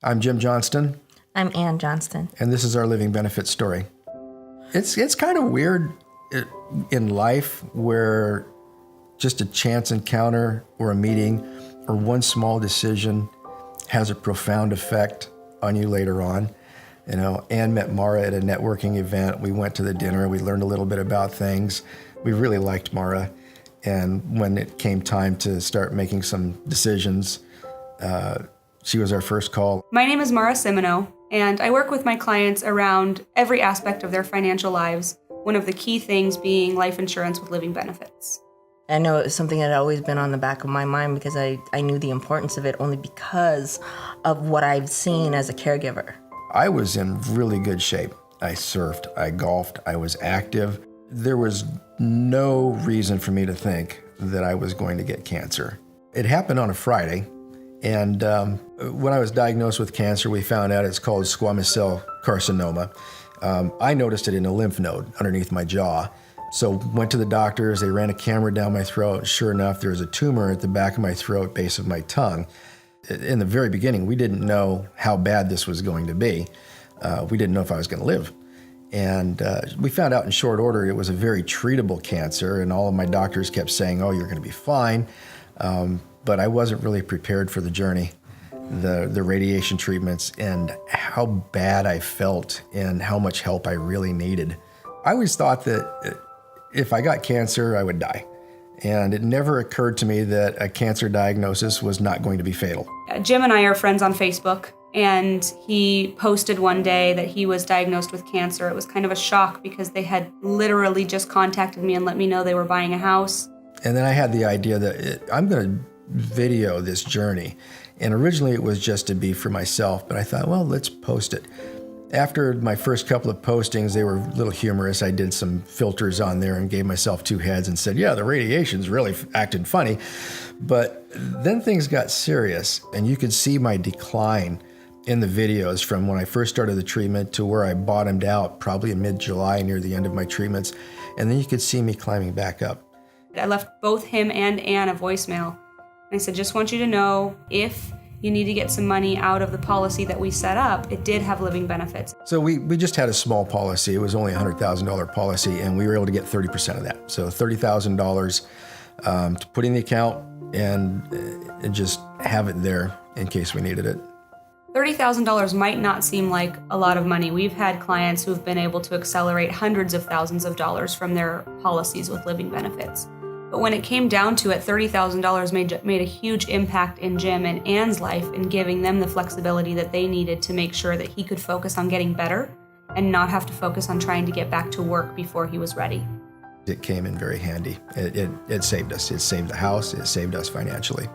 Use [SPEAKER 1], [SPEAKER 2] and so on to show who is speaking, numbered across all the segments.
[SPEAKER 1] I'm Jim Johnston,
[SPEAKER 2] I'm Ann Johnston.
[SPEAKER 1] and this is our living benefit story. It's kind of weird in life where just a chance encounter or a meeting or one small decision has a profound effect on you later on. You know, Ann met Mara at a networking event. We went to the dinner. We learned a little bit about things. We really liked Mara. And when it came time to start making some decisions, she was our first call.
[SPEAKER 3] My name is Mara Simino, and I work with my clients around every aspect of their financial lives, one of the key things being life insurance with living benefits.
[SPEAKER 2] I know it was something that had always been on the back of my mind because I knew the importance of it only because of what I've seen as a caregiver.
[SPEAKER 1] I was in really good shape. I surfed, I golfed, I was active. There was no reason for me to think that I was going to get cancer. It happened on a Friday, and when I was diagnosed with cancer, we found out it's called squamous cell carcinoma. I noticed it in a lymph node underneath my jaw. So went to the doctors, they ran a camera down my throat. Sure enough, there was a tumor at the back of my throat, base of my tongue. In the very beginning, we didn't know how bad this was going to be. We didn't know if I was going to live. And we found out in short order it was a very treatable cancer, and all of my doctors kept saying, oh, you're going to be fine. But I wasn't really prepared for the journey, the radiation treatments, and how bad I felt and how much help I really needed. I always thought that if I got cancer, I would die. And it never occurred to me that a cancer diagnosis was not going to be fatal.
[SPEAKER 3] Jim and I are friends on Facebook, and he posted one day that he was diagnosed with cancer. It was kind of a shock because they had literally just contacted me and let me know they were buying a house.
[SPEAKER 1] And then I had the idea that I'm going to video this journey. And originally it was just to be for myself, but I thought, well, let's post it. After my first couple of postings, they were a little humorous. I did some filters on there and gave myself two heads and said, yeah, the radiation's really acted funny. But then things got serious, and you could see my decline in the videos from when I first started the treatment to where I bottomed out probably in mid-July near the end of my treatments. And then you could see me climbing back up.
[SPEAKER 3] I left both him and Ann a voicemail. I said, just want you to know if you need to get some money out of the policy that we set up, it did have living benefits.
[SPEAKER 1] So we just had a small policy. It was only a $100,000 policy, and we were able to get 30% of that. So $30,000 to put in the account and just have it there in case we needed it.
[SPEAKER 3] $30,000 might not seem like a lot of money. We've had clients who've been able to accelerate hundreds of thousands of dollars from their policies with living benefits. But when it came down to it, $30,000 made a huge impact in Jim and Ann's life in giving them the flexibility that they needed to make sure that he could focus on getting better and not have to focus on trying to get back to work before he was ready.
[SPEAKER 1] It came in very handy. It saved us. It saved the house. It saved us financially.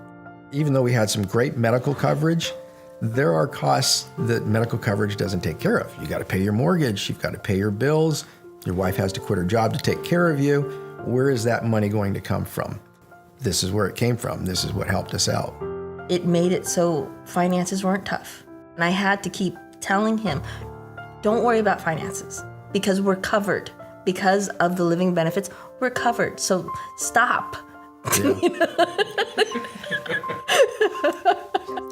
[SPEAKER 1] Even though we had some great medical coverage, there are costs that medical coverage doesn't take care of. You got to pay your mortgage. You've got to pay your bills. Your wife has to quit her job to take care of you. Where is that money going to come from? This is where it came from. This is what helped us out.
[SPEAKER 2] It made it so finances weren't tough. And I had to keep telling him, don't worry about finances because we're covered. Because of the living benefits, we're covered. So stop.
[SPEAKER 1] Yeah.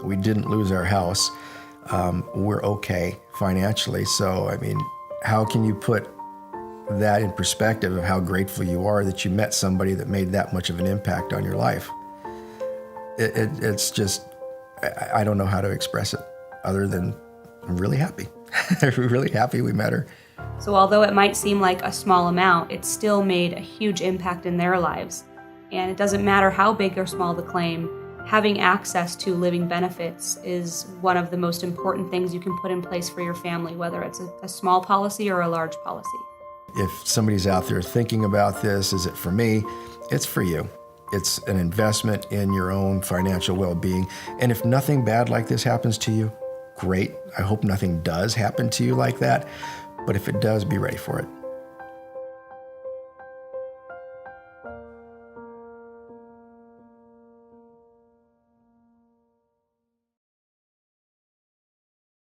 [SPEAKER 1] We didn't lose our house. We're okay financially. So, I mean, how can you put that in perspective of how grateful you are that you met somebody that made that much of an impact on your life? It's just, I don't know how to express it other than I'm really happy. We're really happy we met her.
[SPEAKER 3] So although it might seem like a small amount, it still made a huge impact in their lives. And it doesn't matter how big or small the claim, having access to living benefits is one of the most important things you can put in place for your family, whether it's a small policy or a large policy.
[SPEAKER 1] If somebody's out there thinking about this, is it for me? It's for you. It's an investment in your own financial well-being. And if nothing bad like this happens to you, great. I hope nothing does happen to you like that. But if it does, be ready for it.